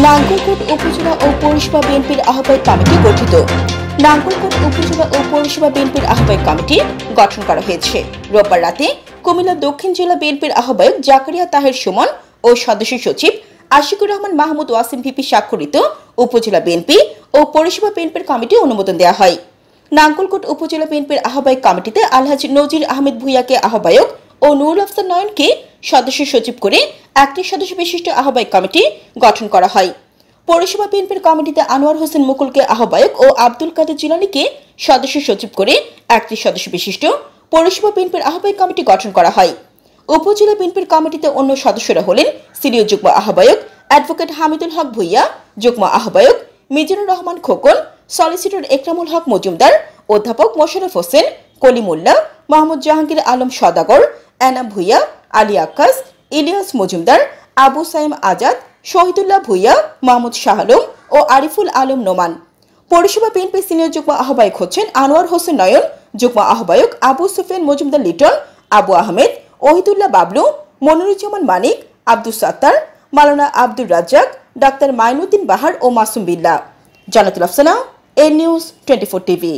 নাঙ্গলকোট উপজেলা ও পৌরসভা বিএনপির আহ্বায়ক কমিটি গঠিত। নাঙ্গলকোট উপজেলা ও পৌরসভা বিএনপির আহ্বায়ক কমিটি গঠন করা হয়েছে। রোববার রাতে কুমিল্লা দক্ষিণ জেলা বিএনপির আহ্বায়ক জাকারিয়া তাহের সুমন ও সদস্য সচিব আশিকুর রহমান মাহমুদ ওয়াসিম ভিপি স্বাক্ষরিত উপজেলা বিএনপি ও পৌরসভা বিএনপির কমিটি অনুমোদন দেওয়া হয়। নাঙ্গলকোট উপজেলা বিএনপির আহ্বায়ক কমিটিতে আলহাজ নজির আহমেদ ভুইয়াকে আহ্বায়ক ও নুরুল আফসার নয়নকে সদস্য সচিব করে একটি সদস্য বিশিষ্ট আহ্বায়ক কমিটি গঠন করা হয়। পৌরসভা বিএনপির কমিটিতে আনোয়ার হোসেন মুকুলকে আহ্বায়ক ও আব্দুল কাদের জিলানীকে সদস্য সচিব করে একটি সদস্য বিশিষ্ট পৌরসভা বিএনপির আহ্বায়ক কমিটি গঠন করা হয়। উপজেলা বিএনপির কমিটিতে অন্য সদস্যরা হলেন সিনিয়র যুগ্ম আহ্বায়ক অ্যাডভোকেট হামিদুল হক ভুইয়া, যুগ্ম আহ্বায়ক মিজানুর রহমান খোকন, সলিসিটর একরামুল হক মজুমদার, অধ্যাপক মোশাররফ হোসেন, কলিমুল্লাহ, মোহাম্মদ জাহাঙ্গীর আলম সদাগর, এনাম ভুইয়া, আলী আক্কাস, ইলিয়াস মজুমদার, আবু সাইম আজাদ, শহীদুল্লাহ ভুইয়া, মাহমুদ শাহ আলম ও আরিফুল আলম নোমান। পৌরসভা বিএনপি সিনিয়র যুগ্ম আহ্বায়ক হচ্ছেন আনোয়ার হোসেন নয়ন, যুগ্ম আহ্বায়ক আবু সুফিয়ান মজুমদার লিটন, আবু আহমেদ, ওহিদুল্লাহ বাবলু, মনিরুজ্জামান মানিক, আব্দুস সাত্তার, মাওলানা আব্দুর রাজ্জাক, ডাক্তার মাইনুদ্দিন বাহার ও মাসুম বিল্লাহ। জান্নাতুল আফসানা, এ নিউজ 24 টিভি।